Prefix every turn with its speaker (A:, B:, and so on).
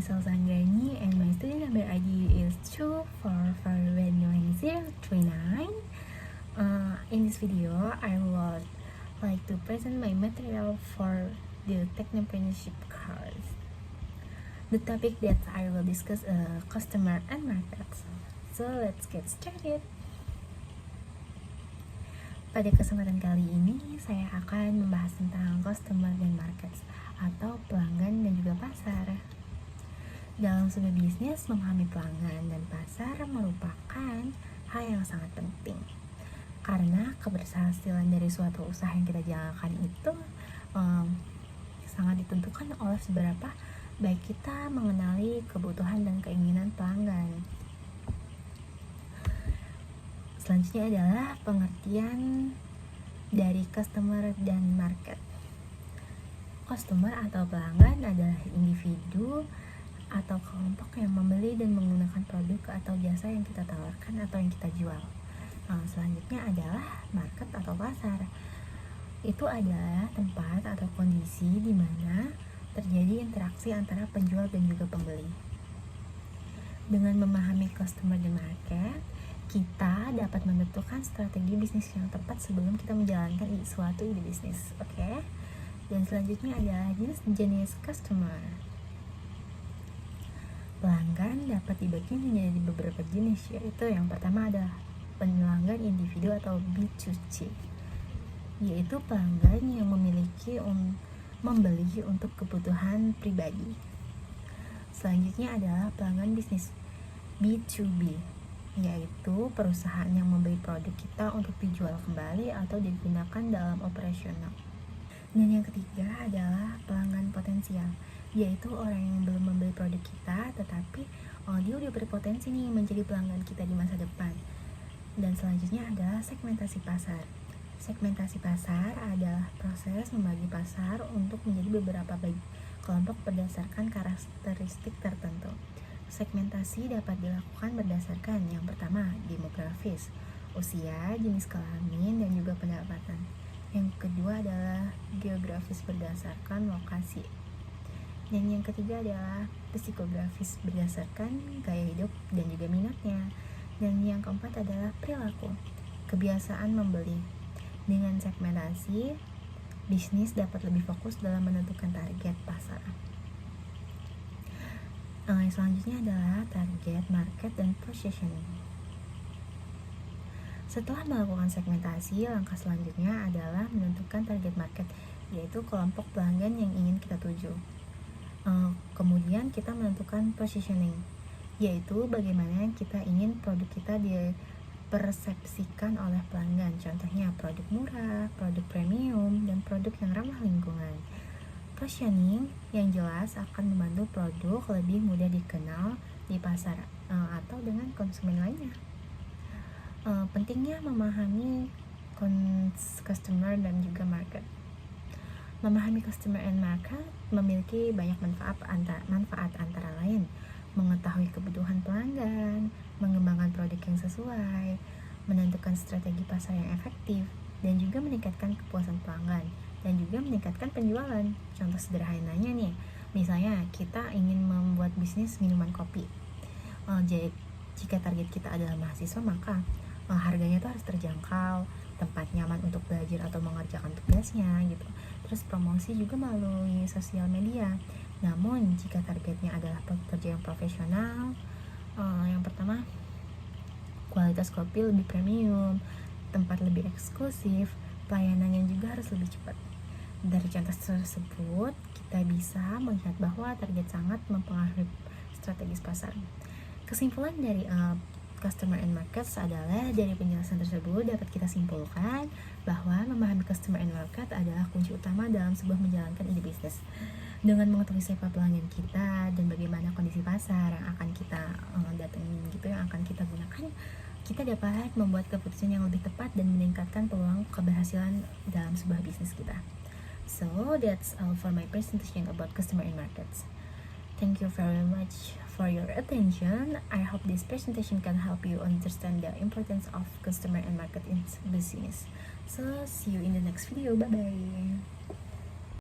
A: Salsanggani and my student number ID is 2441039. In this video, I would like to present my material for the Technopreneurship course. The topic that I will discuss customer and markets. So let's get started. Pada kesempatan kali ini, saya akan membahas tentang customer dan markets atau pelanggan dan juga pasar. Dalam sebuah bisnis, memahami pelanggan dan pasar merupakan hal yang sangat penting. Karena keberhasilan dari suatu usaha yang kita jalankan itu sangat ditentukan oleh seberapa baik kita mengenali kebutuhan dan keinginan pelanggan. Selanjutnya adalah pengertian dari customer dan market. Customer atau pelanggan adalah individu atau kelompok yang membeli dan menggunakan produk atau jasa yang kita tawarkan atau yang kita jual. Selanjutnya adalah market atau pasar. Itu adalah tempat atau kondisi di mana terjadi interaksi antara penjual dan juga pembeli. Dengan memahami customer dan market, kita dapat menentukan strategi bisnis yang tepat sebelum kita menjalankan suatu ide bisnis. Oke? Dan selanjutnya adalah jenis customer. Pelanggan dapat dibagi menjadi beberapa jenis, yaitu yang pertama adalah pelanggan individu atau B2C, yaitu pelanggan yang membeli untuk kebutuhan pribadi. Selanjutnya adalah pelanggan bisnis B2B, yaitu perusahaan yang membeli produk kita untuk dijual kembali atau digunakan dalam operasional. Dan yang ketiga adalah pelanggan potensial, yaitu orang yang belum membeli produk kita tetapi dia udah berpotensi nih menjadi pelanggan kita di masa depan. Dan selanjutnya adalah segmentasi pasar. Segmentasi pasar adalah proses membagi pasar untuk menjadi beberapa kelompok berdasarkan karakteristik tertentu. Segmentasi dapat dilakukan berdasarkan yang pertama demografis, usia, jenis kelamin, dan juga pendapatan. Yang kedua adalah geografis berdasarkan lokasi. Dan yang ketiga adalah psikografis berdasarkan gaya hidup dan juga minatnya. Dan yang keempat adalah perilaku, kebiasaan membeli. Dengan segmentasi, bisnis dapat lebih fokus dalam menentukan target pasar. Selanjutnya adalah target market dan positioning. Setelah melakukan segmentasi, langkah selanjutnya adalah menentukan target market, yaitu kelompok pelanggan yang ingin kita tuju. Kemudian kita menentukan positioning, yaitu bagaimana kita ingin produk kita dipersepsikan oleh pelanggan. Contohnya produk murah, produk premium, dan produk yang ramah lingkungan. Positioning yang jelas akan membantu produk lebih mudah dikenal di pasar atau dengan konsumen lainnya. Pentingnya memahami customer dan juga market. Memahami customer and market memiliki banyak manfaat antara lain mengetahui kebutuhan pelanggan, mengembangkan produk yang sesuai, menentukan strategi pasar yang efektif, dan juga meningkatkan kepuasan pelanggan dan juga meningkatkan penjualan. Contoh sederhananya nih, misalnya kita ingin membuat bisnis minuman kopi. Jika target kita adalah mahasiswa, maka harganya tuh harus terjangkau, tempat nyaman untuk belajar atau mengerjakan tugasnya gitu. Terus promosi juga melalui sosial media. Namun jika targetnya adalah pekerja yang profesional, yang pertama kualitas kopi lebih premium, tempat lebih eksklusif, pelayanannya juga harus lebih cepat. Dari contoh tersebut kita bisa melihat bahwa target sangat mempengaruhi strategis pasar. Kesimpulan dari customer and markets adalah dari penjelasan tersebut dapat kita simpulkan bahwa memahami customer and market adalah kunci utama dalam sebuah menjalankan ide bisnis. Dengan mengetahui siapa pelanggan kita dan bagaimana kondisi pasar yang akan kita datangi gitu, yang akan kita gunakan, kita dapat membuat keputusan yang lebih tepat dan meningkatkan peluang keberhasilan dalam sebuah bisnis kita. So that's all for my presentation about customer and markets. Thank you very much for your attention. I hope this presentation can help you understand the importance of customer and market in business. So see you in the next video. Bye bye.